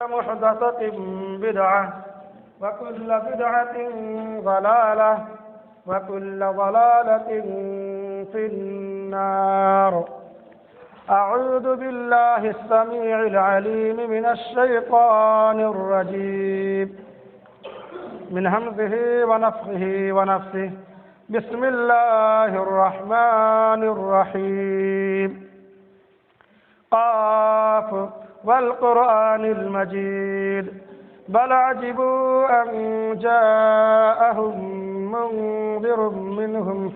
محدثة بدعة وكل بدعة ضلالة وكل ضلالة في النار. أعوذ بالله السميع العليم من الشيطان الرجيم من همزه ونفخه ونفسه. بسم الله الرحمن الرحيم. قاف والقرآن المجيد بل عجبوا أن جاءهم منذر منهم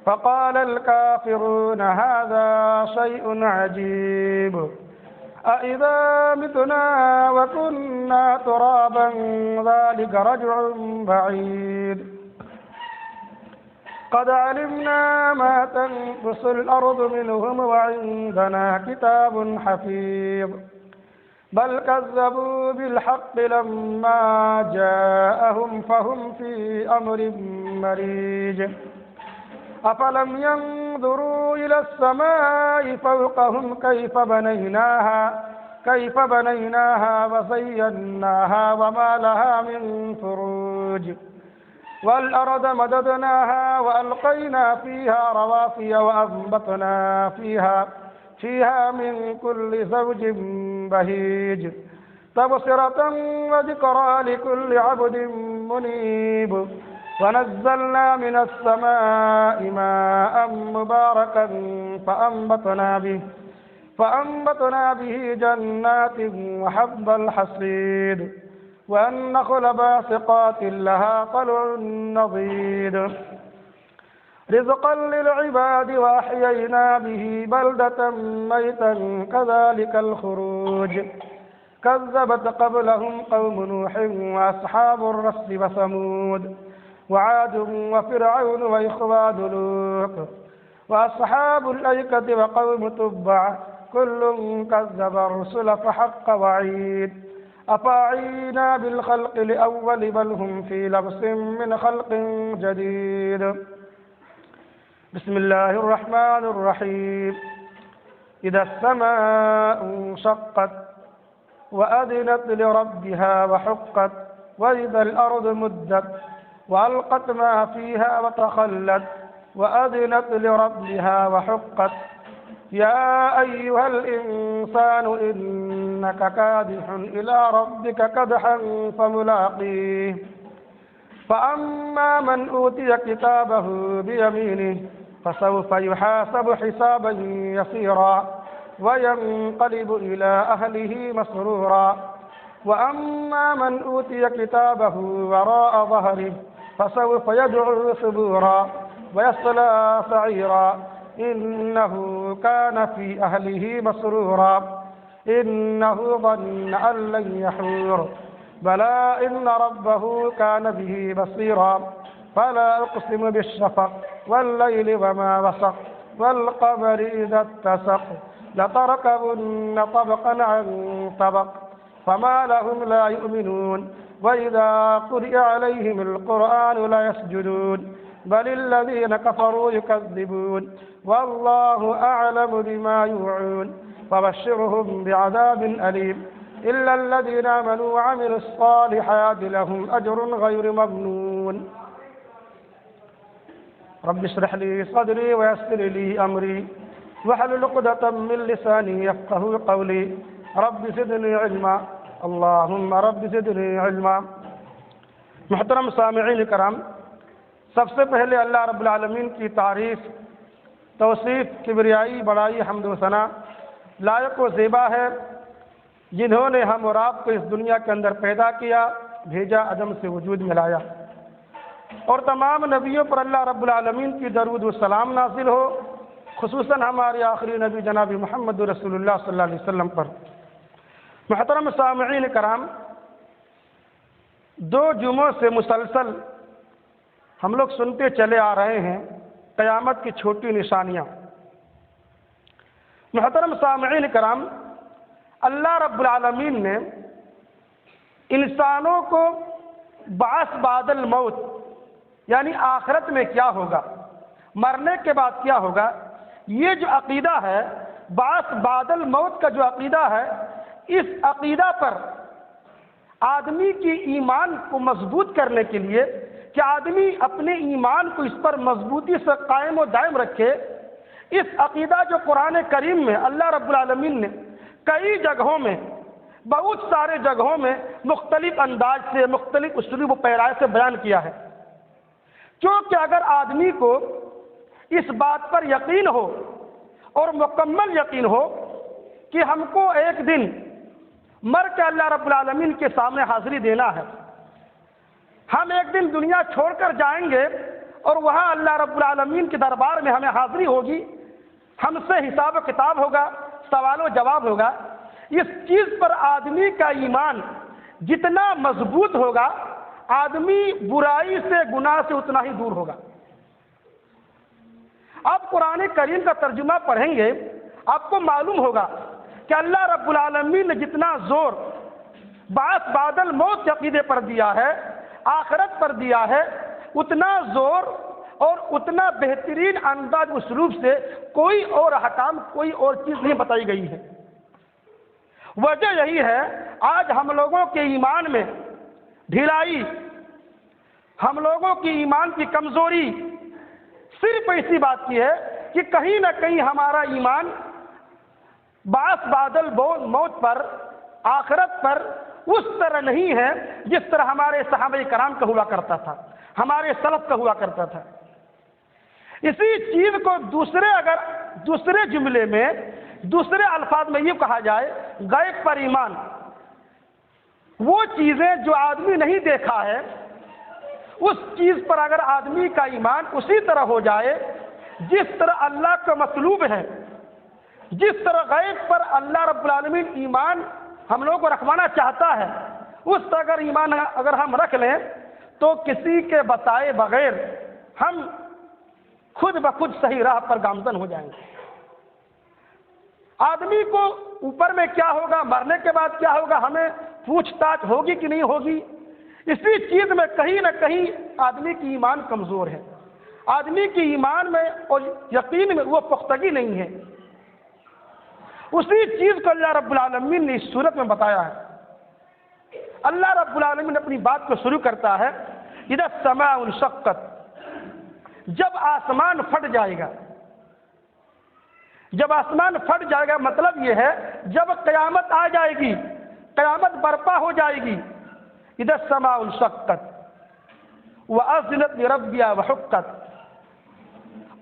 فقال الكافرون هذا شيء عجيب أإذا متنا وكنا ترابا ذلك رجع بعيد قد علمنا ما تنقص الأرض منهم وعندنا كتاب حفيظ بل كذبوا بالحق لما جاءهم فهم في أمر مريج أفلم ينظروا إلى السماء فوقهم كيف بنيناها وزيناها وما لها من فروج والأرض مددناها وألقينا فيها رواسي وأنبتنا فيها من كل زوج بهيج تبصرة وذكرى لكل عبد منيب ونزلنا من السماء ماء مباركا فأنبتنا به جنات وحب الحصيد والنخل باسقات لها طلع نضيد رزقا للعباد وأحيينا به بلدة ميتا كذلك الخروج كذبت قبلهم قوم نوح وأصحاب الرس وثمود وعاد وفرعون وإخوان لوط وأصحاب الأيكة وقوم تبع كل كذب الرسل فحق وعيد أفعينا بالخلق الأول بل هم في لبس من خلق جديد. بسم الله الرحمن الرحيم. إذا السماء انشقت وأذنت لربها وحقت وإذا الأرض مدت وألقت ما فيها وتخلت وأذنت لربها وحقت يا أيها الإنسان إنك كادح إلى ربك كدحا فملاقيه فأما من أوتي كتابه بيمينه فسوف يحاسب حسابا يسيرا وينقلب إلى أهله مسرورا وأما من أوتي كتابه وراء ظهره فسوف يدعو ثبورا ويصلى سعيرا إنه كان في أهله مسرورا إنه ظن أن لن يحور بلى إن ربه كان به بصيرا فلا أقسم بالشفق والليل وما وسق والقمر إذا اتسق لتركبن طبقا عن طبق فما لهم لا يؤمنون وإذا قرئ عليهم القرآن لا يسجدون بل الذين كفروا يكذبون والله أعلم بما يوعون فبشرهم بعذاب أليم إلا الذين آمنوا وعملوا الصالحات لهم أجر غير ممنون. رب اشرح لي صدري ويسر لي أمري واحلل عقدة من لساني يفقهوا قولي رب زدني علما اللهم رب زدنی علما۔ محترم سامعین کرام، سب سے پہلے اللہ رب العالمین کی تعریف، توصیف، کبریائی، بڑائی، حمد و ثنا لائق و زیبا ہے، جنہوں نے ہم اور آپ کو اس دنیا کے اندر پیدا کیا، بھیجا، عدم سے وجود میں لایا، اور تمام نبیوں پر اللہ رب العالمین کی درود و سلام نازل ہو، خصوصاً ہمارے آخری نبی جناب محمد رسول اللہ صلی اللہ علیہ وسلم پر۔ محترم سامعین کرام، 2 جمعوں سے مسلسل ہم لوگ سنتے چلے آ رہے ہیں قیامت کی چھوٹی نشانیاں۔ محترم سامعین کرام، اللہ رب العالمین نے انسانوں کو بعث بعد الموت، یعنی آخرت میں کیا ہوگا، مرنے کے بعد کیا ہوگا، یہ جو عقیدہ ہے بعث بعد الموت کا جو عقیدہ ہے، اس عقیدہ پر آدمی کی ایمان کو مضبوط کرنے کے لیے کہ آدمی اپنے ایمان کو اس پر مضبوطی سے قائم و دائم رکھے، اس عقیدہ جو قرآن کریم میں اللہ رب العالمین نے کئی جگہوں میں، بہت سارے جگہوں میں مختلف انداز سے، مختلف اسلوب و پیرائے سے بیان کیا ہے، کیونکہ اگر آدمی کو اس بات پر یقین ہو اور مکمل یقین ہو کہ ہم کو ایک دن مر کے اللہ رب العالمین کے سامنے حاضری دینا ہے، ہم ایک دن دنیا چھوڑ کر جائیں گے اور وہاں اللہ رب العالمین کے دربار میں ہمیں حاضری ہوگی، ہم سے حساب و کتاب ہوگا، سوال و جواب ہوگا، اس چیز پر آدمی کا ایمان جتنا مضبوط ہوگا، آدمی برائی سے، گناہ سے اتنا ہی دور ہوگا۔ آپ قرآن کریم کا ترجمہ پڑھیں گے، آپ کو معلوم ہوگا کہ اللہ رب العالمین نے جتنا زور بعث بعد الموت کے عقیدے پر دیا ہے، آخرت پر دیا ہے، اتنا زور اور اتنا بہترین انداز اسلوب سے کوئی اور احکام، کوئی اور چیز نہیں بتائی گئی ہے۔ وجہ یہی ہے آج ہم لوگوں کے ایمان میں ڈھیلائی، ہم لوگوں کی ایمان کی کمزوری صرف اسی بات کی ہے کہ کہیں نہ کہیں ہمارا ایمان بعث بعد الموت پر، آخرت پر اس طرح نہیں ہے جس طرح ہمارے صحابہ کرام کا ہوا کرتا تھا، ہمارے سلف کا ہوا کرتا تھا۔ اسی چیز کو دوسرے جملے میں، دوسرے الفاظ میں یہ کہا جائے، غیب پر ایمان، وہ چیزیں جو آدمی نہیں دیکھا ہے، اس چیز پر اگر آدمی کا ایمان اسی طرح ہو جائے جس طرح اللہ کا مطلوب ہے، جس طرح غیب پر اللہ رب العالمین ایمان ہم لوگوں کو رکھوانا چاہتا ہے، اس طرح اگر ایمان اگر ہم رکھ لیں تو کسی کے بتائے بغیر ہم خود بخود صحیح راہ پر گامزن ہو جائیں گے۔ آدمی کو اوپر میں کیا ہوگا، مرنے کے بعد کیا ہوگا، ہمیں پوچھ تاچھ ہوگی کہ نہیں ہوگی، اسی چیز میں کہیں نہ کہیں آدمی کی ایمان کمزور ہے، آدمی کی ایمان میں اور یقین میں وہ پختگی نہیں ہے۔ اسی چیز کو اللہ رب العالمین نے اس صورت میں بتایا ہے۔ اللہ رب العالمین اپنی بات کو شروع کرتا ہے، اذا السماء انشقت، جب آسمان پھٹ جائے گا۔ جب آسمان پھٹ جائے گا مطلب یہ ہے جب قیامت آ جائے گی، قیامت برپا ہو جائے گی۔ اذا السماء انشقت وأذنت لربها وحقت،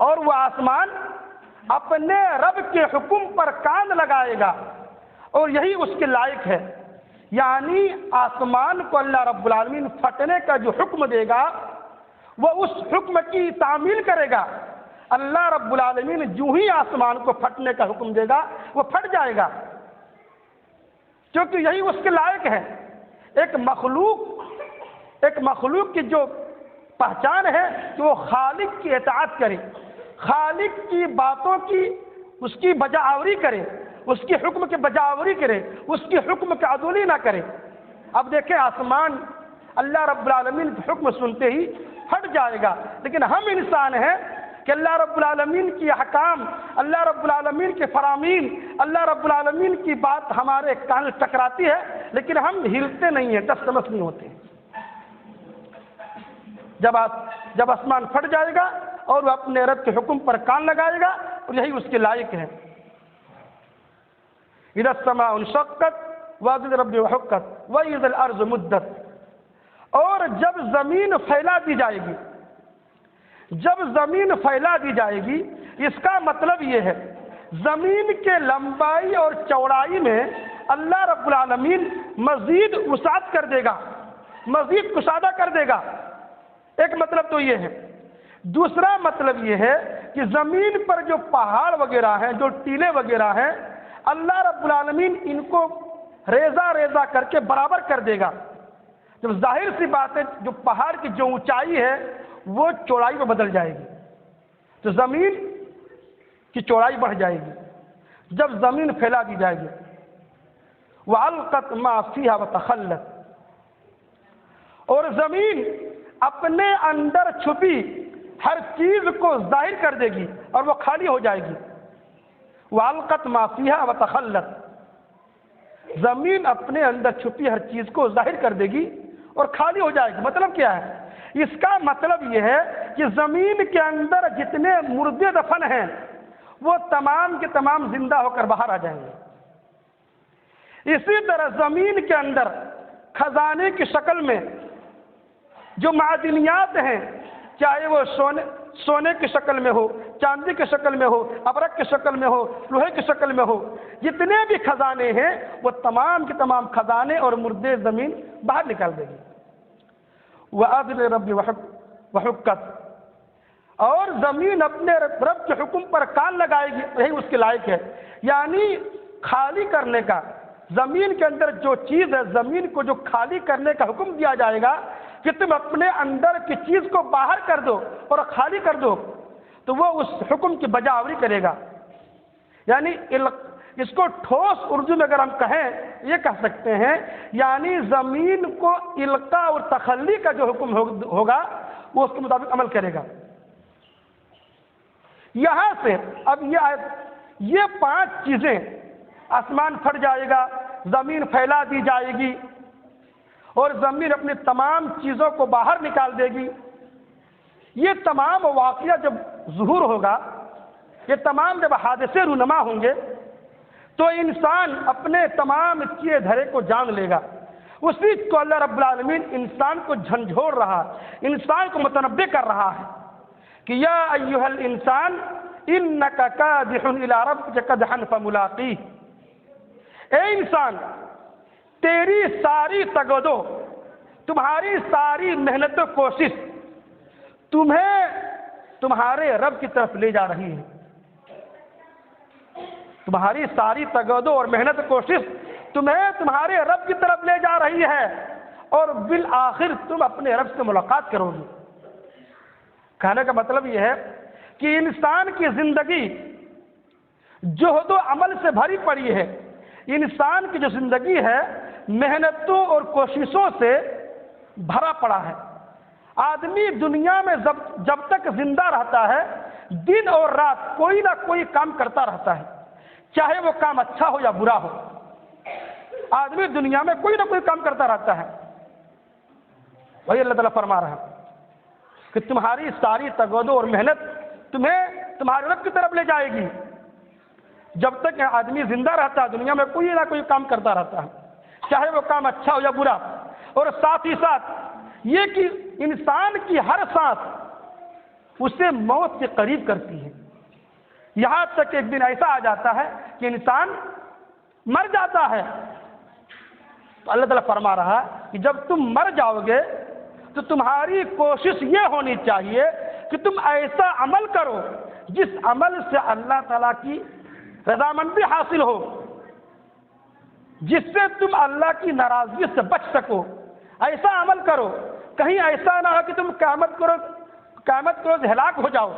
اور وہ آسمان اپنے رب کے حکم پر کان لگائے گا اور یہی اس کے لائق ہے۔ یعنی آسمان کو اللہ رب العالمین پھٹنے کا جو حکم دے گا وہ اس حکم کی تعمیل کرے گا۔ اللہ رب العالمین جو ہی آسمان کو پھٹنے کا حکم دے گا وہ پھٹ جائے گا، کیونکہ یہی اس کے لائق ہے۔ ایک مخلوق کی جو پہچان ہے کہ وہ خالق کی اطاعت کرے، خالق کی باتوں کی اس کی بجاوری کرے، اس کی حکم کی بجاوری کرے، اس کی حکم کی عدولی نہ کرے۔ اب دیکھیں آسمان اللہ رب العالمین کے حکم سنتے ہی پھٹ جائے گا، لیکن ہم انسان ہیں کہ اللہ رب العالمین کی احکام، اللہ رب العالمین کے فرامین، اللہ رب العالمین کی بات ہمارے کان ٹکراتی ہے لیکن ہم ہلتے نہیں ہیں، ٹس ٹمس نہیں ہوتے۔ جب آسمان پھٹ جائے گا اور وہ اپنے رب کے حکم پر کان لگائے گا اور یہی اس کے لائق ہے۔ اذا السماء انشقت واذنت لربها وحقت واذا الارض مدت، اور جب زمین پھیلا دی جائے گی، جب زمین پھیلا دی جائے گی اس کا مطلب یہ ہے زمین کے لمبائی اور چوڑائی میں اللہ رب العالمین مزید وسعت کر دے گا، مزید کشادہ کر دے گا۔ ایک مطلب تو یہ ہے۔ دوسرا مطلب یہ ہے کہ زمین پر جو پہاڑ وغیرہ ہیں، جو ٹیلے وغیرہ ہیں، اللہ رب العالمین ان کو ریزہ ریزہ کر کے برابر کر دے گا۔ جب ظاہر سی بات ہے جو پہاڑ کی جو اونچائی ہے وہ چوڑائی میں بدل جائے گی، تو زمین کی چوڑائی بڑھ جائے گی جب زمین پھیلا دی جائے گی۔ وَأَلْقَتْ مَا فِيهَا وَتَخَلَّتْ، اور زمین اپنے اندر چھپی ہر چیز کو ظاہر کر دے گی اور وہ خالی ہو جائے گی۔ وَأَلْقَتْ مَا فِيهَا وَتَخَلَّتْ، زمین اپنے اندر چھپی ہر چیز کو ظاہر کر دے گی اور خالی ہو جائے گی۔ مطلب کیا ہے؟ اس کا مطلب یہ ہے کہ زمین کے اندر جتنے مردے دفن ہیں وہ تمام کے تمام زندہ ہو کر باہر آ جائیں گے۔ اسی طرح زمین کے اندر خزانے کی شکل میں جو معدنیات ہیں، چاہے وہ سونے کی شکل میں ہو، چاندی کی شکل میں ہو، ابرق کی شکل میں ہو، لوہے کی شکل میں ہو، جتنے بھی خزانے ہیں وہ تمام کے تمام خزانے اور مردے زمین باہر نکال دے گی۔ وَأَذْنِ رَبِّ وَحُقَّتْ، اور زمین اپنے رب کے حکم پر کان لگائے گی، یہی اس کے لائق ہے۔ یعنی خالی کرنے کا، زمین کے اندر جو چیز ہے، زمین کو جو خالی کرنے کا حکم دیا جائے گا کہ تم اپنے اندر کی چیز کو باہر کر دو اور خالی کر دو، تو وہ اس حکم کی بجاوری کرے گا۔ یعنی اس کو ٹھوس اردو میں اگر ہم کہیں، یہ کہہ سکتے ہیں یعنی زمین کو القاء اور تخلی کا جو حکم ہوگا وہ اس کے مطابق عمل کرے گا۔ یہاں سے اب یہ 5 چیزیں، آسمان پھٹ جائے گا، زمین پھیلا دی جائے گی اور زمین اپنی تمام چیزوں کو باہر نکال دے گی، یہ تمام واقعہ جب ظہور ہوگا، یہ تمام جب حادثے رونما ہوں گے تو انسان اپنے تمام کیے دھرے کو جان لے گا۔ اسی کو اللہ رب العالمین انسان کو جھنجھوڑ رہا، انسان کو متنبہ کر رہا ہے کہ یا ایھا الانسان انک کادح الی ربک کدحا فملاقیہ، اے انسان تیری ساری تگودو، تمہاری ساری محنت و کوشش تمہیں تمہارے رب کی طرف لے جا رہی ہے۔ تمہاری ساری تگودو اور محنت و کوشش تمہیں تمہارے رب کی طرف لے جا رہی ہے اور بالآخر تم اپنے رب سے ملاقات کرو گے۔ کہنے کا مطلب یہ ہے کہ انسان کی زندگی جہد و عمل سے بھری پڑی ہے۔ انسان کی جو زندگی ہے محنتوں اور کوششوں سے بھرا پڑا ہے۔ آدمی دنیا میں جب تک زندہ رہتا ہے دن اور رات کوئی نہ کوئی کام کرتا رہتا ہے، چاہے وہ کام اچھا ہو یا برا ہو، آدمی دنیا میں کوئی نہ کوئی کام کرتا رہتا ہے۔ وہی اللہ تعالیٰ فرما رہا ہے کہ تمہاری ساری تگودو اور محنت تمہیں تمہارے رب کی طرف لے جائے گی۔ جب تک آدمی زندہ رہتا ہے دنیا میں کوئی نہ کوئی کام کرتا رہتا ہے، چاہے وہ کام اچھا ہو یا برا، اور ساتھ ہی ساتھ یہ کہ انسان کی ہر سانس اسے موت کے قریب کرتی ہے۔ یہاں تک ایک دن ایسا آ جاتا ہے کہ انسان مر جاتا ہے۔ تو اللہ تعالیٰ فرما رہا ہے کہ جب تم مر جاؤ گے تو تمہاری کوشش یہ ہونی چاہیے کہ تم ایسا عمل کرو جس عمل سے اللہ تعالیٰ کی رضامندی حاصل ہو، جس سے تم اللہ کی ناراضگی سے بچ سکو۔ ایسا عمل کرو، کہیں ایسا نہ ہو کہ تم قیامت کو روز ہلاک ہو جاؤ۔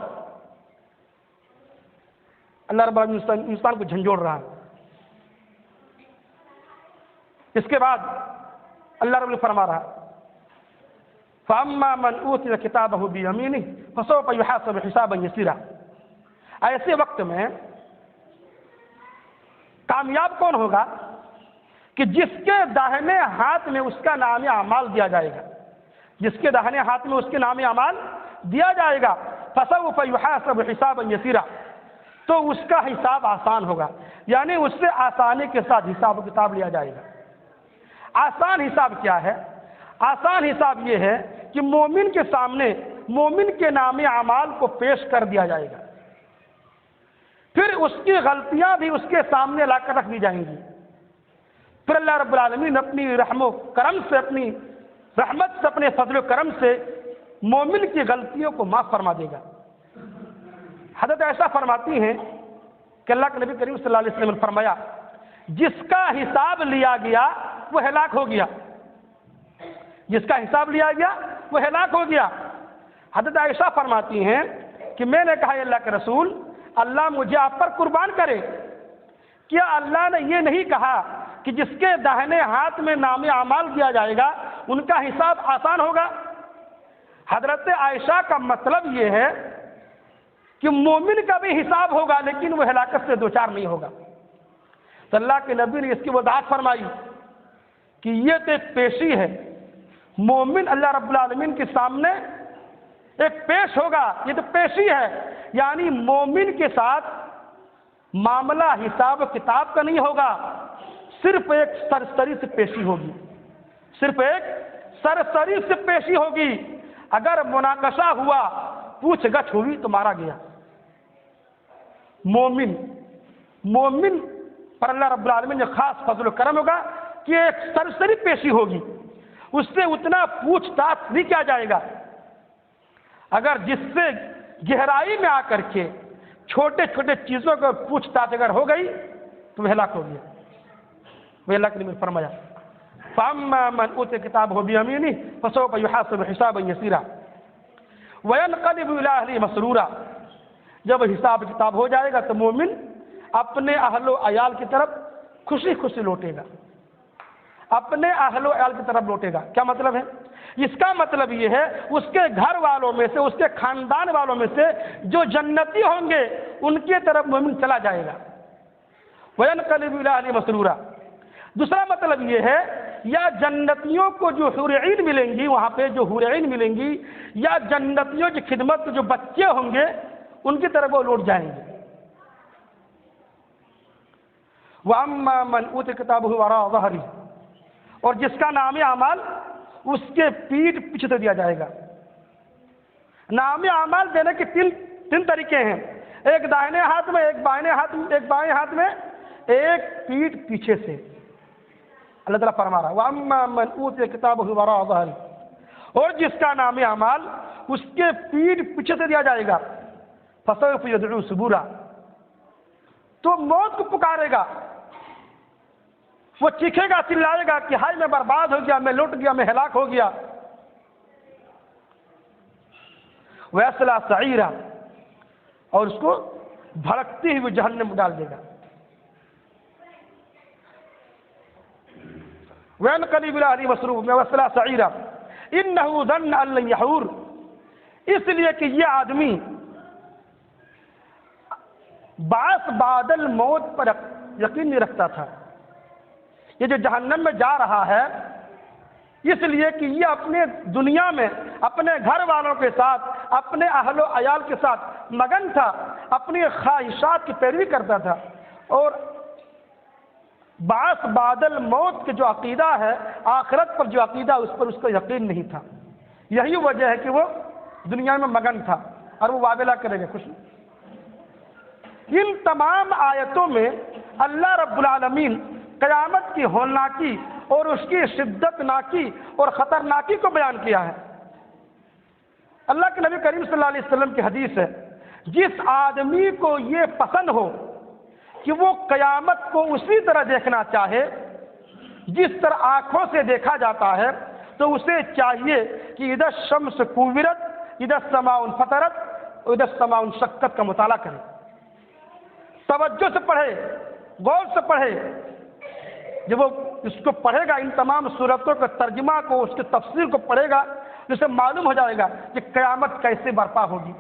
اللہ رب العالمین انسان کو جھنجھوڑ رہا ہے۔ اس کے بعد اللہ رب العالمین فرما رہا فَأَمَّا مَنْ أُوتِيَ كِتَابَهُ بِيَمِينِهِ فَسَوْفَ يُحَاسَبُ حِسَابًا يَسِيرًا۔ ایسے وقت میں کامیاب کون ہوگا کہ جس کے داہنے ہاتھ میں اس کا نام اعمال دیا جائے گا، جس کے داہنے ہاتھ میں اس کے نام اعمال دیا جائے گا، فَسَوْفَ يُحَاسَبُ حِسَابًا يَسِيرًا، تو اس کا حساب آسان ہوگا، یعنی اس سے آسانی کے ساتھ حساب و کتاب لیا جائے گا۔ آسان حساب کیا ہے؟ آسان حساب یہ ہے کہ مومن کے سامنے مومن کے نام اعمال کو پیش کر دیا جائے گا، پھر اس کی غلطیاں بھی اس کے سامنے لا کر رکھ دی جائیں گی، پھر اللہ رب العالمین اپنی رحم و کرم سے، اپنی رحمت سے، اپنے فضل و کرم سے مومن کی غلطیوں کو معاف فرما دے گا۔ حضرت عائشہ فرماتی ہیں کہ اللہ کے نبی کریم صلی اللہ علیہ وسلم نے فرمایا جس کا حساب لیا گیا وہ ہلاک ہو گیا، جس کا حساب لیا گیا وہ ہلاک ہو گیا۔ حضرت عائشہ فرماتی ہیں کہ میں نے کہا اللہ کے رسول اللہ مجھے آپ پر قربان کرے، کیا اللہ نے یہ نہیں کہا کہ جس کے داہنے ہاتھ میں نام اعمال دیا جائے گا ان کا حساب آسان ہوگا؟ حضرت عائشہ کا مطلب یہ ہے کہ مومن کا بھی حساب ہوگا لیکن وہ ہلاکت سے دوچار نہیں ہوگا۔ تو اللہ کے نبی نے اس کی وضاحت فرمائی کہ یہ تو ایک پیشی ہے، مومن اللہ رب العالمین کے سامنے ایک پیش ہوگا، یہ تو پیشی ہے، یعنی مومن کے ساتھ معاملہ حساب و کتاب کا نہیں ہوگا، صرف ایک سرسری سے پیشی ہوگی، صرف ایک سرسری سے پیشی ہوگی۔ اگر مناقشہ ہوا، پوچھ گچھ ہوئی تو مارا گیا۔ مومن پر اللہ رب العالمین نے خاص فضل و کرم ہوگا کہ ایک سرسری پیشی ہوگی، اس سے اتنا پوچھ تاچھ نہیں کیا جائے گا۔ اگر جس سے گہرائی میں آ کر کے چھوٹے چھوٹے چیزوں کو پوچھ تاچھ اگر ہو گئی تو وہ ہلاک ہو گیا۔ وہ اللہ کے نبی فرمایا فَأَمَّا مَنْ أُوتِيَ كِتَابَهُ بِيَمِينِهِ فَسَوْفَ يُحَاسَبُ حِسَابًا يَسِيرًا وَيَنْقَلِبُ إِلَىٰ أَهْلِهِ مَسْرُورًا۔ جب حساب کتاب ہو جائے گا تو مومن اپنے اہل و عیال کی طرف خوشی خوشی لوٹے گا، اپنے اہل و عیال کی طرف لوٹے گا۔ کیا مطلب ہے اس کا؟ مطلب یہ ہے اس کے گھر والوں میں سے، اس کے خاندان والوں میں سے جو جنتی ہوں گے ان کی طرف مومن چلا جائے گا۔ وَيَنْقَلِبُ إِلَىٰ أَهْلِهِ مَسْرُورًا۔ دوسرا مطلب یہ ہے یا جنتیوں کو جو حور عین ملیں گی، وہاں پہ جو حور عین ملیں گی، یا جنتیوں کی خدمت جو بچے ہوں گے ان کی طرف وہ لوٹ جائیں گے۔ وَأَمَّا مَنْ أُوتِيَ كِتَابَهُ وَرَاءَ ظَهْرِهِ، اور جس کا نام اعمال اس کے پیٹھ پیچھے سے دیا جائے گا۔ نام اعمال دینے کے تین طریقے ہیں، ایک دائنے ہاتھ میں، ایک بائیں ہاتھ میں، ایک پیٹھ پیچھے سے۔ اللہ تعالیٰ فرما رہا وَأَمَّا مَنْ أُوتِيَ كِتَابَهُ وَرَاءَ ظَهْرِهِ، اور جس کا نام اعمال اس کے پیٹھ پیچھے سے دیا جائے گا، فَسَوْفَ يَدْعُو ثُبُورًا، تو موت کو پکارے گا، وہ چیخے گا، چلائے گا کہ ہائے میں برباد ہو گیا، میں لٹ گیا، میں ہلاک ہو گیا۔ وَيَصْلَىٰ سَعِيرًا، اور اس کو بھڑکتی ہوئی جہنم میں ڈال دے گا۔ وَيَنْقَلِبُ إِلَىٰ أَهْلِهِ مَسْرُورًا وَيَصْلَىٰ سَعِيرًا إِنَّهُ ظَنَّ أَن لَّن يَحُورَ، اس لیے کہ یہ آدمی بعث بعد الموت پر یقین نہیں رکھتا تھا۔ یہ جو جہنم میں جا رہا ہے اس لیے کہ یہ اپنے دنیا میں اپنے گھر والوں کے ساتھ، اپنے اہل و عیال کے ساتھ مگن تھا، اپنی خواہشات کی پیروی کرتا تھا، اور بعث بعد الموت کے جو عقیدہ ہے، آخرت پر جو عقیدہ، اس پر اس کو یقین نہیں تھا۔ یہی وجہ ہے کہ وہ دنیا میں مگن تھا اور وہ وابلہ کرے گا خوشی۔ ان تمام آیتوں میں اللہ رب العالمین قیامت کی ہولناکی اور اس کی شدت ناکی اور خطرناکی کو بیان کیا ہے۔ اللہ کے نبی کریم صلی اللہ علیہ وسلم کی حدیث ہے، جس آدمی کو یہ پسند ہو کہ وہ قیامت کو اسی طرح دیکھنا چاہے جس طرح آنکھوں سے دیکھا جاتا ہے، تو اسے چاہیے کہ اذا الشمس کوورت، اذا السماء انفطرت، اذا السماء انشقت کا مطالعہ کرے، توجہ سے پڑھے، غور سے پڑھے۔ جب وہ اس کو پڑھے گا، ان تمام صورتوں کا ترجمہ کو، اس کی تفسیر کو پڑھے گا، جسے معلوم ہو جائے گا کہ قیامت کیسے برپا ہوگی۔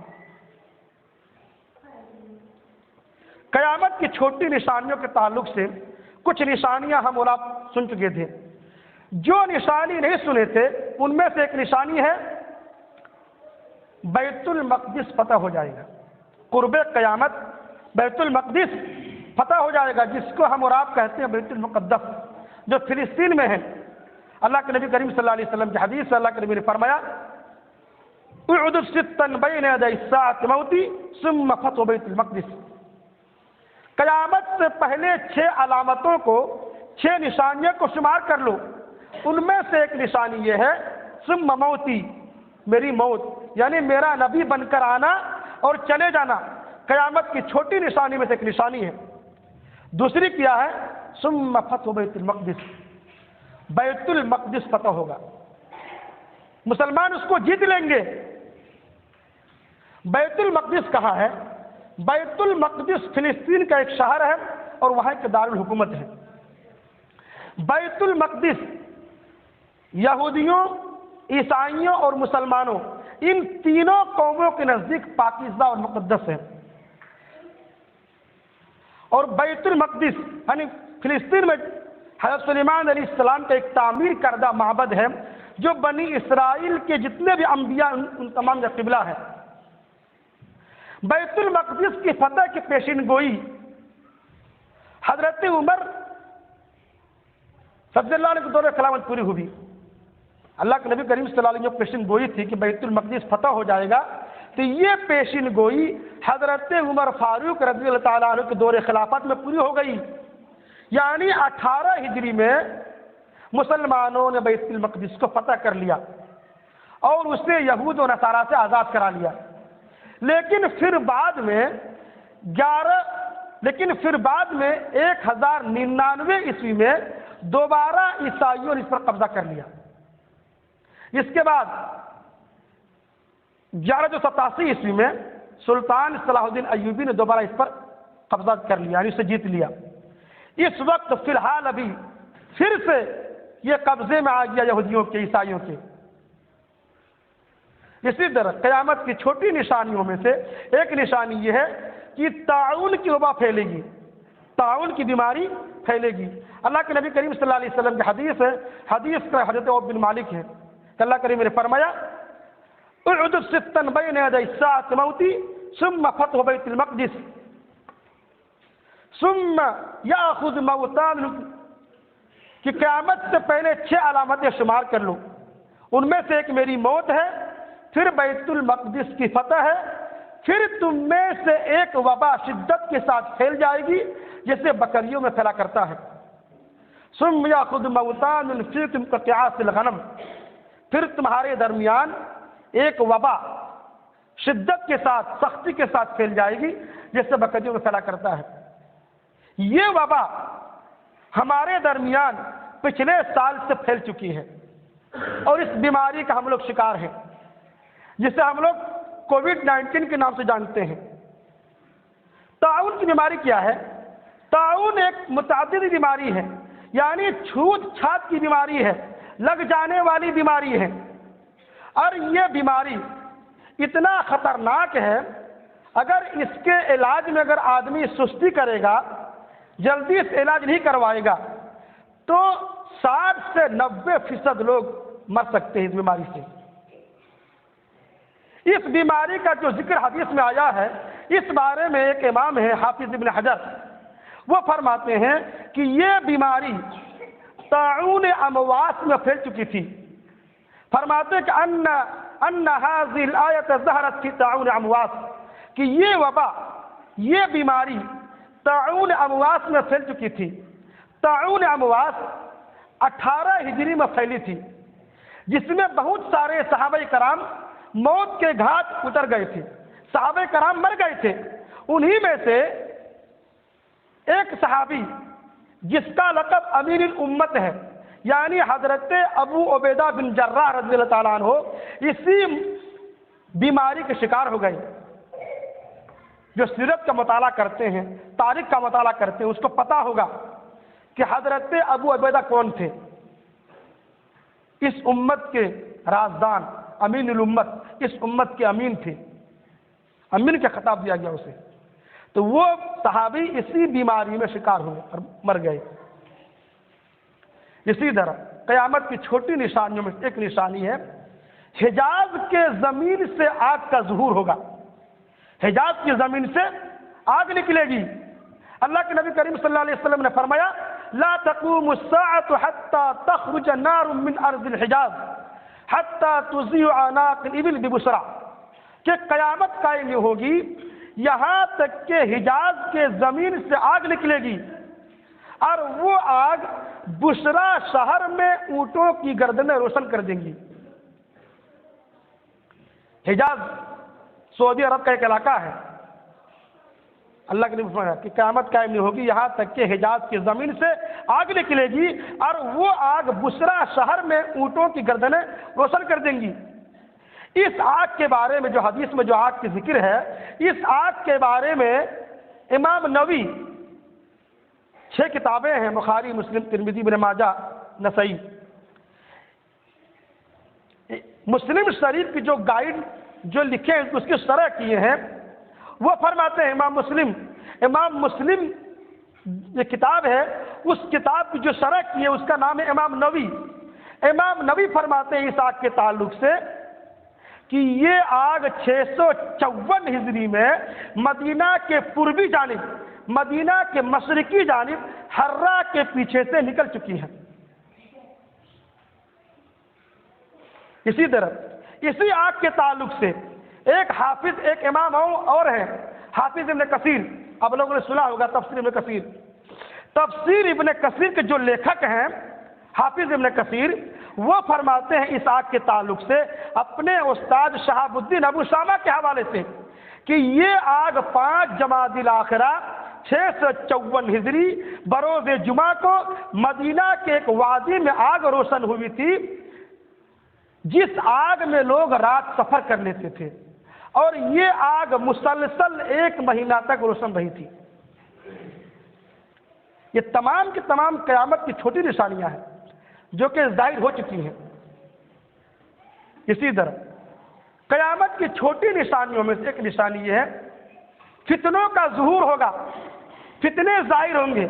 قیامت کی چھوٹی نشانیوں کے تعلق سے کچھ نشانیاں ہم اور آپ سن چکے تھے۔ جو نشانی نہیں سنے تھے ان میں سے ایک نشانی ہے بیت المقدس فتح ہو جائے گا۔ قرب قیامت بیت المقدس فتح ہو جائے گا، جس کو ہم اور آپ کہتے ہیں بیت المقدس، جو فلسطین میں ہے۔ اللہ کے نبی کریم صلی اللہ علیہ وسلم کی حدیث سے اللہ کے نبی نے فرمایا اعدد ستا بین یدی الساعة موتی ثم فتح بیت المقدس، قیامت سے پہلے 6 علامتوں کو، 6 نشانیوں کو شمار کر لو۔ ان میں سے ایک نشانی یہ ہے ثم موتی، میری موت، یعنی میرا نبی بن کر آنا اور چلے جانا، قیامت کی چھوٹی نشانی میں سے ایک نشانی ہے۔ دوسری کیا ہے؟ ثم فتح بیت المقدس، بیت المقدس فتح ہوگا، مسلمان اس کو جیت لیں گے۔ بیت المقدس کہاں ہے؟ بیت المقدس فلسطین کا ایک شہر ہے اور وہاں کے دارالحکومت ہے۔ بیت المقدس یہودیوں، عیسائیوں اور مسلمانوں، ان تینوں قوموں کے نزدیک پاکیزہ اور مقدس ہے۔ اور بیت المقدس یعنی فلسطین میں حضرت سلیمان علیہ السلام کا ایک تعمیر کردہ معبد ہے جو بنی اسرائیل کے جتنے بھی انبیاء ان تمام کا قبلہ ہے۔ بیت المقدس کی فتح کی پیشین گوئی حضرت عمر رضی اللہ عنہ کے دور خلافت پوری ہوئی۔ اللہ کے نبی کریم صلی اللہ علیہ وسلم جو پیشین گوئی تھی کہ بیت المقدس فتح ہو جائے گا، تو یہ پیشین گوئی حضرت عمر فاروق رضی اللہ تعالیٰ عنہ کے دور خلافت میں پوری ہو گئی، یعنی 18 ہجری میں مسلمانوں نے بیت المقدس کو فتح کر لیا اور اسے یہود و نصارہ سے آزاد کرا لیا۔ لیکن پھر بعد میں 1099 عیسوی میں دوبارہ عیسائیوں نے اس پر قبضہ کر لیا۔ اس کے بعد 1187 عیسوی میں سلطان صلاح الدین ایوبی نے دوبارہ اس پر قبضہ کر لیا، یعنی اسے جیت لیا۔ اس وقت فی الحال ابھی پھر سے یہ قبضے میں آ گیا یہودیوں کے، عیسائیوں کے۔ اسی طرح قیامت کی چھوٹی نشانیوں میں سے ایک نشانی یہ ہے کہ طاعون کی وبا پھیلے گی، طاعون کی بیماری پھیلے گی۔ اللہ کے نبی کریم صلی اللہ علیہ وسلم کی حدیث ہے، حدیث کا حضرت عوف بن مالک ہے کہ اللہ کریم نے فرمایا اعدد ستا بین یدی الساعة موتی ثم فتح بیت المقدس ثم یاخذ موتان، کہ قیامت سے پہلے 6 علامتیں شمار کر لو، ان میں سے ایک میری موت ہے، پھر بیت المقدس کی فتح ہے، پھر تم میں سے ایک وبا شدت کے ساتھ پھیل جائے گی جیسے بکریوں میں پھیلا کرتا ہے۔ ثم یاخذ موتان فیکم کقیاس الغنم، پھر تمہارے درمیان ایک وبا شدت کے ساتھ، سختی کے ساتھ پھیل جائے گی جیسے بکریوں میں پھیلا کرتا ہے۔ یہ وبا ہمارے درمیان پچھلے سال سے پھیل چکی ہے اور اس بیماری کا ہم لوگ شکار ہیں، جسے ہم لوگ کووڈ-19 کے نام سے جانتے ہیں۔ طاعون کی بیماری کیا ہے؟ طاعون ایک متعدی بیماری ہے، یعنی چھوت چھات کی بیماری ہے، لگ جانے والی بیماری ہے، اور یہ بیماری اتنا خطرناک ہے اگر اس کے علاج میں اگر آدمی سستی کرے گا، جلدی سے علاج نہیں کروائے گا، تو 60 سے 90% لوگ مر سکتے ہیں اس بیماری سے۔ اس بیماری کا جو ذکر حدیث میں آیا ہے، اس بارے میں ایک امام ہے حافظ ابن حجر، وہ فرماتے ہیں کہ یہ بیماری طاعون امواس میں پھیل چکی تھی۔ فرماتے ہیں کہ ان هذه الآیت ظہرت فی طاعون امواس، کہ یہ وبا، یہ بیماری طاعون امواس میں پھیل چکی تھی۔ طاعون امواس 18 ہجری میں پھیلی تھی، جس میں بہت سارے صحابہ کرام موت کے گھاٹ اتر گئے تھے، صحابہ کرام مر گئے تھے۔ انہی میں سے ایک صحابی جس کا لقب امین الامت ہے، یعنی حضرت ابو عبیدہ بن جراح رضی اللہ تعالیٰ عنہ، اسی بیماری کے شکار ہو گئے۔ جو سیرت کا مطالعہ کرتے ہیں، تاریخ کا مطالعہ کرتے ہیں، اس کو پتا ہوگا کہ حضرت ابو عبیدہ کون تھے۔ اس امت کے رازدان، امین الامت، اس امت کے امین تھے، امین کا خطاب دیا گیا اسے۔ تو وہ صحابی اسی بیماری میں شکار ہوئے اور مر گئے۔ اسی طرح قیامت کی چھوٹی نشانیوں میں ایک نشانی ہے، حجاز کے زمین سے آگ کا ظہور ہوگا۔ حجاز کی زمین سے آگ نکلے گی۔ اللہ کے نبی کریم صلی اللہ علیہ وسلم نے فرمایا لا تقوم الساعة حتى تخرج نار من ارض الحجاز حتى تضيء اعناق الابل ببصرى، کہ قیامت قائم نہیں ہوگی یہاں تک کہ حجاز کے زمین سے آگ نکلے گی، اور وہ آگ بصرہ شہر میں اونٹوں کی گردنیں روشن کر دیں گی۔ حجاز سعودی عرب کا ایک علاقہ ہے۔ اللہ کے نبی فرمایا کہ قیامت قائم نہیں ہوگی یہاں تک کہ حجاز کی زمین سے آگ نکلے گی اور وہ آگ بصرہ شہر میں اونٹوں کی گردنیں روشن کر دیں گی۔ اس آگ کے بارے میں جو حدیث میں جو آگ کی ذکر ہے، اس آگ کے بارے میں امام نووی 6 کتابیں ہیں، بخاری، مسلم، ترمذی، ابن ماجہ، نسائی۔ مسلم شریف کی جو گائیڈ جو لکھے ہیں، اس کی شرح کیے ہیں، وہ فرماتے ہیں امام مسلم یہ کتاب ہے، اس کتاب کی جو شرح کی ہے اس کا نام ہے امام نووی۔ امام نووی فرماتے ہیں اس آگ کے تعلق سے کہ یہ آگ 654 ہجری میں مدینہ کے پوروی جانب، مدینہ کے مشرقی جانب حرا کے پیچھے سے نکل چکی ہے۔ اسی طرح اسی آگ کے تعلق سے ایک حافظ، ایک امام اور ہے حافظ ابن کثیر، آپ لوگوں نے سنا ہوگا تفسیر ابن کثیر۔ تفسیر ابن کثیر کے جو لیکھک ہیں حافظ ابن کثیر، وہ فرماتے ہیں اس آگ کے تعلق سے اپنے استاد شہاب الدین ابو شامہ کے حوالے سے کہ یہ آگ 5 جمادی الاخرہ 654 ہجری بروز جمعہ کو مدینہ کے ایک وادی میں آگ روشن ہوئی تھی، جس آگ میں لوگ رات سفر کر لیتے تھے، اور یہ آگ مسلسل 1 مہینہ تک روشن رہی تھی۔ یہ تمام کی تمام قیامت کی چھوٹی نشانیاں ہیں جو کہ ظاہر ہو چکی ہیں۔ اسی طرح قیامت کی چھوٹی نشانیوں میں سے ایک نشانی یہ ہے فتنوں کا ظہور ہوگا، فتنے ظاہر ہوں گے۔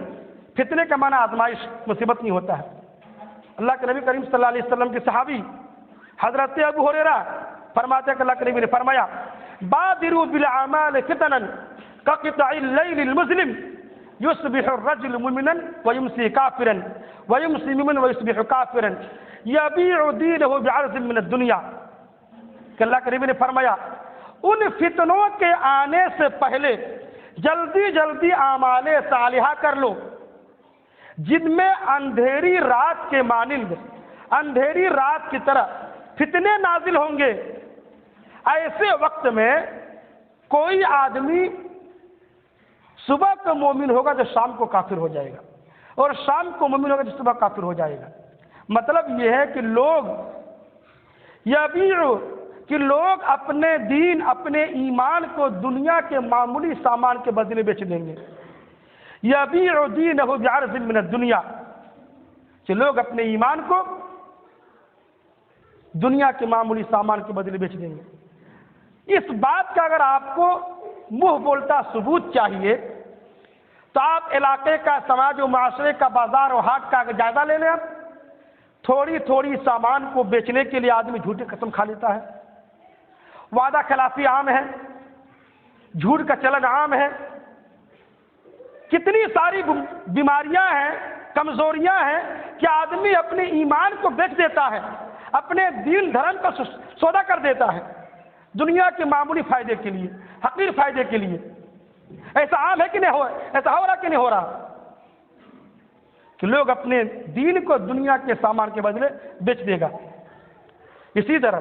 فتنے کا معنی آزمائش، مصیبت نہیں ہوتا ہے۔ اللہ کے نبی کریم صلی اللہ علیہ وسلم کے صحابی حضرت ابو ہریرہ فرماتے ہیں کہ اللہ کے نبی نے فرمایا بادروا بالاعمال فتنا كقطع الليل المظلم يصبح الرجل مؤمنا ويمسي كافرا ويمسي مؤمنا ويصبح كافرا يبيع دينه بعرض من الدنيا، کہ اللہ کے نبی نے فرمایا ان فتنوں کے آنے سے پہلے جلدی جلدی اعمال صالحہ کر لو جن میں اندھیری رات کے مانند، اندھیری رات کی طرح فتنے نازل ہوں گے۔ ایسے وقت میں کوئی آدمی صبح کو مومن ہوگا جو شام کو کافر ہو جائے گا، اور شام کو مومن ہوگا جو صبح کافر ہو جائے گا۔ مطلب یہ ہے کہ لوگ اپنے دین، اپنے ایمان کو دنیا کے معمولی سامان کے بدلے بیچ دیں گے۔ یبیع دینہ بعرض من الدنیا، کہ لوگ اپنے ایمان کو دنیا کے معمولی سامان کے بدلے بیچ دیں گے۔ اس بات کا اگر آپ کو منہ بولتا ثبوت چاہیے تو آپ علاقے کا، سماج و معاشرے کا، بازار و ہاٹ کا جائزہ لے لیں۔ آپ تھوڑی تھوڑی سامان کو بیچنے کے لیے آدمی جھوٹی قسم کھا لیتا ہے، وعدہ خلافی عام ہے، جھوٹ کا چلن عام ہے، کتنی ساری بیماریاں ہیں، کمزوریاں ہیں کہ آدمی اپنے ایمان کو بیچ دیتا ہے، اپنے دین دھرم کا سودا کر دیتا ہے دنیا کے معمولی فائدے کے لیے، حقیر فائدے کے لیے۔ ایسا عام ہے کہ نہیں ایسا ہو رہا کہ نہیں ہو رہا کہ لوگ اپنے دین کو دنیا کے سامان کے بدلے بیچ دے گا۔ اسی طرح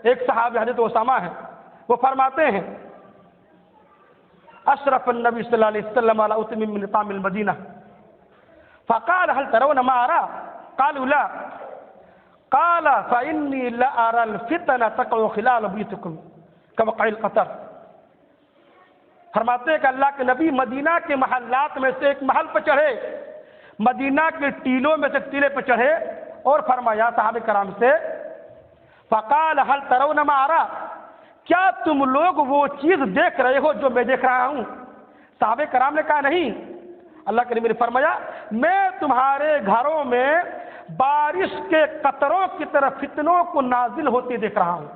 ایک صحابی حضرت اسامہ ہے، وہ فرماتے ہیں اشرف النبی صلی اللہ علیہ وسلم علی اتم من طعام المدینہ فقال هل ترون ما ارى قالوا لا قال فإني لأرى الفتن تقع خلال بيوتكم كوقع القطر۔ فرماتے ہیں کہ اللہ کے نبی مدینہ کے محلات میں سے ایک محل پہ چڑھے، مدینہ کے ٹیلوں میں سے ٹیلے پہ چڑھے، اور فرمایا صحابہ کرام سے فقال هل ترون ما ارى، کیا تم لوگ وہ چیز دیکھ رہے ہو جو میں دیکھ رہا ہوں؟ صحابہ کرام نے کہا نہیں۔ اللہ کے نبی نے فرمایا میں تمہارے گھروں میں بارش کے قطروں کی طرح فتنوں کو نازل ہوتے دیکھ رہا ہوں۔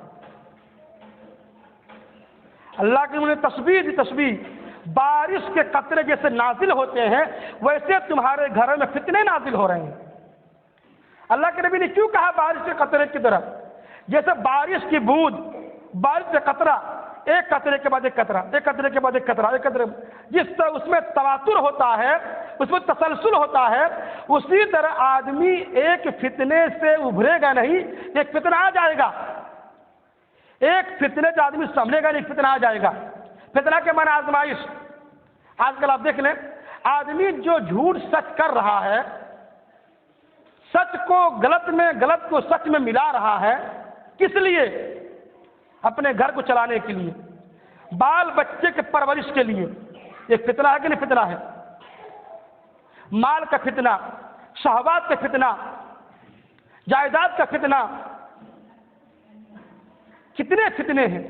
اللہ کے نبی نے تشبیہ دی، تشبیہ، بارش کے قطرے جیسے نازل ہوتے ہیں ویسے تمہارے گھروں میں فتنے نازل ہو رہے ہیں۔ اللہ کے نبی نے کیوں کہا بارش کے قطرے کی طرح؟ جیسے بارش کی بوند، بارش کا قطرہ، ایک قطرے کے بعد ایک قطرہ، ایک قطرے کے بعد ایک قطرہ، ایک قطرے، جس طرح اس میں تواتر ہوتا ہے، اس میں تسلسل ہوتا ہے، اسی طرح آدمی ایک فتنے سے ابھرے گا نہیں، ایک فتنہ آ جائے گا۔ ایک فتنے سے آدمی سنبھلے گا نہیں، ایک فتنہ آ جائے گا۔ فتنہ کے معنی آزمائش۔ آج کل آپ دیکھ لیں آدمی جو جھوٹ سچ کر رہا ہے، سچ کو غلط میں، غلط کو سچ میں ملا رہا ہے، کس لیے؟ اپنے گھر کو چلانے کے لیے، بال بچے کے پرورش کے لیے۔ ایک فتنہ ہے کہ نہیں فتنہ ہے؟ مال کا فتنہ، شہوات کا فتنہ، جائیداد کا فتنہ، کتنے فتنے ہیں،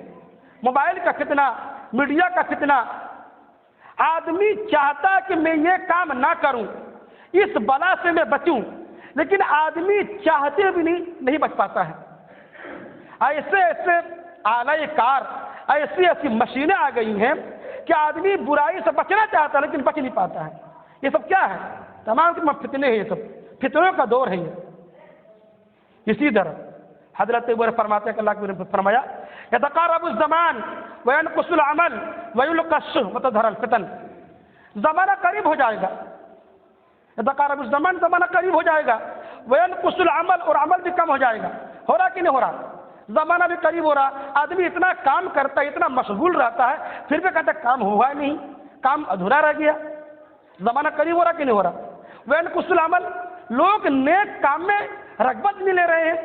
موبائل کا فتنہ، میڈیا کا فتنہ۔ آدمی چاہتا ہے کہ میں یہ کام نہ کروں، اس بلا سے میں بچوں، لیکن آدمی چاہتے بھی نہیں بچ پاتا ہے۔ ایسے ایسے آلہ کار، ایسی ایسی مشینیں آ گئی ہیں کہ آدمی برائی سے بچنا چاہتا ہے لیکن بچ نہیں پاتا ہے۔ یہ سب کیا ہے؟ تمام فتنے ہیں، یہ سب فتنوں کا دور ہے یہ۔ اسی طرح حضرت ابو ہریرہ فرماتے ہیں کہ اللہ نے فرمایا یتقارب الزمان وینقص العمل ویلقى الشح وتظہر الفتن، زمانہ قریب ہو جائے گا، یتقارب الزمان، زمانہ قریب ہو جائے گا، وینقص العمل، اور عمل بھی کم ہو جائے گا۔ ہو رہا کہ نہیں ہو رہا؟ زمانہ بھی قریب ہو رہا، آدمی اتنا کام کرتا ہے، اتنا مشغول رہتا ہے، پھر بھی کہتا ہے کام ہوا نہیں، کام ادھورا رہ گیا۔ زمانہ قریب ہو رہا کہ نہیں ہو رہا؟ وینقص العمل، لوگ نیک کام میں رغبت نہیں لے رہے ہیں،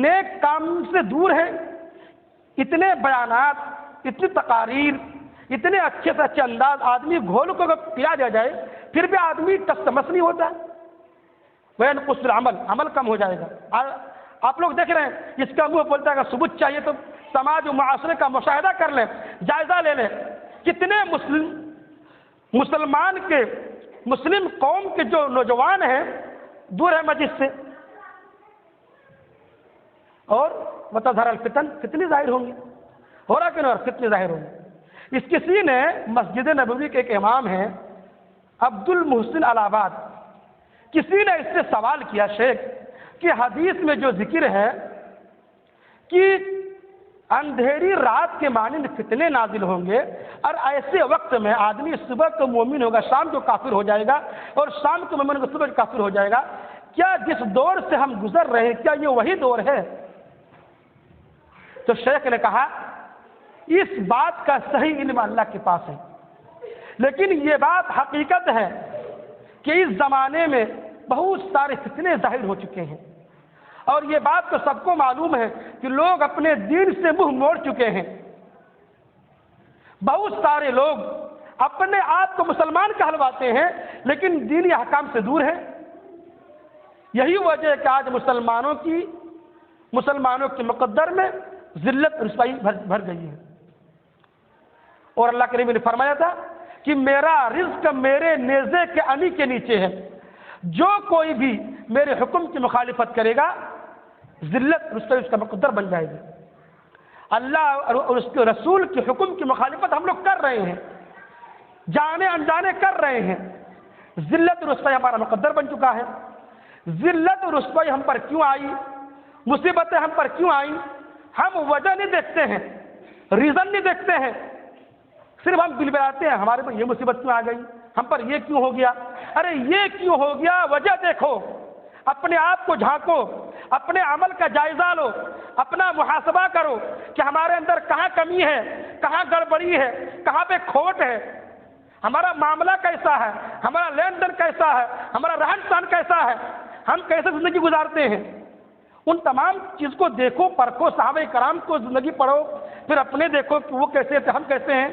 نیک کام سے دور ہیں۔ اتنے بیانات، اتنی تقاریر، اتنے اچھے سے اچھے انداز آدمی گھول کو پیا دیا جائے، پھر بھی آدمی تمس نہیں ہوتا۔ وینقص العمل، عمل کم ہو جائے گا۔ آپ لوگ دیکھ رہے ہیں، اس کا منہ بولتا ہے کہ ثبوت چاہیے، تو سماج و معاشرے کا مشاہدہ کر لیں، جائزہ لے لیں، کتنے مسلمان کے، مسلم قوم کے جو نوجوان ہیں دور ہے مسجد سے، اور وتظہر الفتن، فتنے ظاہر ہوں گے۔ ہو رہا کہ نہیں؟ فتنے ظاہر ہوں گے۔ اس کسی نے مسجد نبوی کے ایک امام ہیں عبد المحسن الہٰ، کسی نے اس سے سوال کیا، شیخ کہ حدیث میں جو ذکر ہے کہ اندھیری رات کے مانند فتنے نازل ہوں گے، اور ایسے وقت میں آدمی صبح کو مومن ہوگا، شام کو کافر ہو جائے گا، اور شام کو مومن ہوگا، صبح کو کافر ہو جائے گا، کیا جس دور سے ہم گزر رہے ہیں کیا یہ وہی دور ہے؟ تو شیخ نے کہا اس بات کا صحیح علم اللہ کے پاس ہے، لیکن یہ بات حقیقت ہے کہ اس زمانے میں بہت سارے فتنے ظاہر ہو چکے ہیں، اور یہ بات تو سب کو معلوم ہے کہ لوگ اپنے دین سے منہ موڑ چکے ہیں۔ بہت سارے لوگ اپنے آپ کو مسلمان کہلواتے ہیں لیکن دینی احکام سے دور ہیں۔ یہی وجہ ہے کہ آج مسلمانوں کے مقدر میں ذلت رسوائی بھر گئی ہے۔ اور اللہ کریم نے فرمایا تھا کہ میرا رزق میرے نیزے کے علی کے نیچے ہے، جو کوئی بھی میرے حکم کی مخالفت کرے گا ذلت رسوائی اس کا مقدر بن جائے گی۔ اللہ اور اس کے رسول کے حکم کی مخالفت ہم لوگ کر رہے ہیں، جانے انجانے کر رہے ہیں، ذلت رسوائی ہمارا مقدر بن چکا ہے۔ ذلت رسوائی ہم پر کیوں آئی، مصیبتیں ہم پر کیوں آئیں، ہم وجہ نہیں دیکھتے ہیں، ریزن نہیں دیکھتے ہیں، صرف ہم دل بلاتے ہیں ہمارے پر یہ مصیبت کیوں آ گئی، ہم پر یہ کیوں ہو گیا۔ ارے یہ کیوں ہو گیا، وجہ دیکھو، اپنے آپ کو جھانکو، اپنے عمل کا جائزہ لو، اپنا محاسبہ کرو کہ ہمارے اندر کہاں کمی ہے، کہاں گڑبڑی ہے، کہاں پہ کھوٹ ہے، ہمارا معاملہ کیسا ہے، ہمارا لین دین کیسا ہے، ہمارا رہن سہن کیسا ہے، ہم کیسے زندگی گزارتے ہیں۔ ان تمام چیز کو دیکھو، پرکھو، صحابہ کرام کو زندگی پڑھو، پھر اپنے دیکھو کہ وہ کیسے تھے، ہم کیسے ہیں۔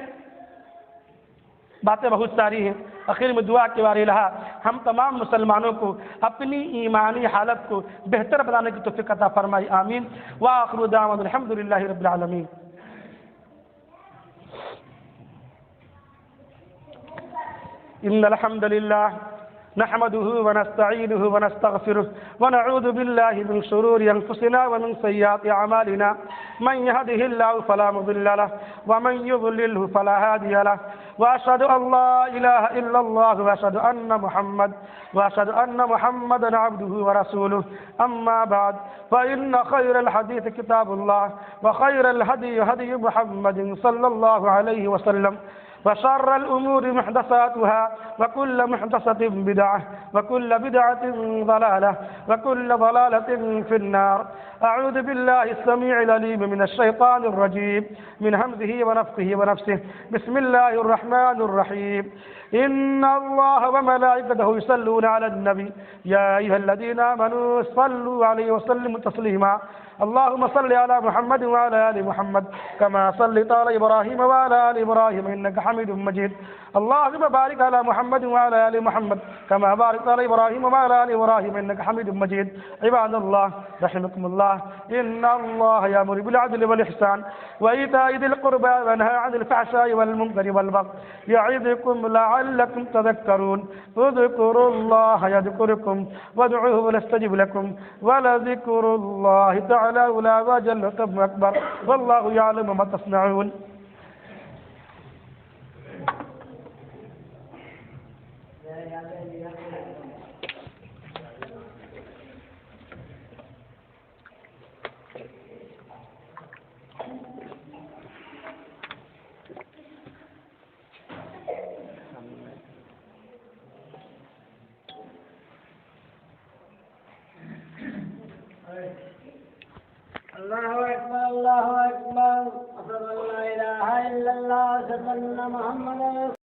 باتیں بہت ساری ہیں، آخر میں دعا کے واری رہا ہم تمام مسلمانوں کو اپنی ایمانی حالت کو بہتر بنانے کی توفیق عطا فرمائی، آمین۔ وآخر دعوانا الحمدللہ رب العالمین۔ ان الحمد للہ نحمده ونستعينه ونستغفره ونعوذ بالله من شرور أنفسنا ومن سيئات أعمالنا، من يهده الله فلا مضل له ومن يضلله فلا هادي له، وأشهد أن لا إله إلا الله وأشهد أن محمدا عبده ورسوله، أما بعد فإن خير الحديث كتاب الله، وخير الهدي هدي محمد صلى الله عليه وسلم، وشر الأمور محدثاتها، وكل محدثة بدعة، وكل بدعة ضلالة، وكل ضلالة في النار۔ أعوذ بالله السميع العليم من الشيطان الرجيم، من همزه ونفخه ونفسه، بسم الله الرحمن الرحيم۔ إن الله وملائكته يصلون على النبي، يا أيها الذين آمنوا صلوا عليه وسلموا تسليما۔ اللهم صل على محمد وعلى آل محمد كما صليت على إبراهيم وعلى آل إبراهيم إنك حميد مجيد۔ اللهم بارك على محمد وعلى آل محمد كما باركت على إبراهيم وعلى آل إبراهيم إنك حميد مجيد۔ عباد الله رحمكم الله، الله إن الله يأمر بالعدل والإحسان وإيتاء ذي القربى وينهى عن الفحشاء والمنكر والبغي يعظكم لعلكم تذكرون اذكروا الله يذكركم وادعوه يستجب لكم ولذكر الله تعالى أولى وجل أكبر والله يعلم ما تصنعون. الله أكبر الله أكبر أشهد أن لا إله إلا الله أشهد أن محمدا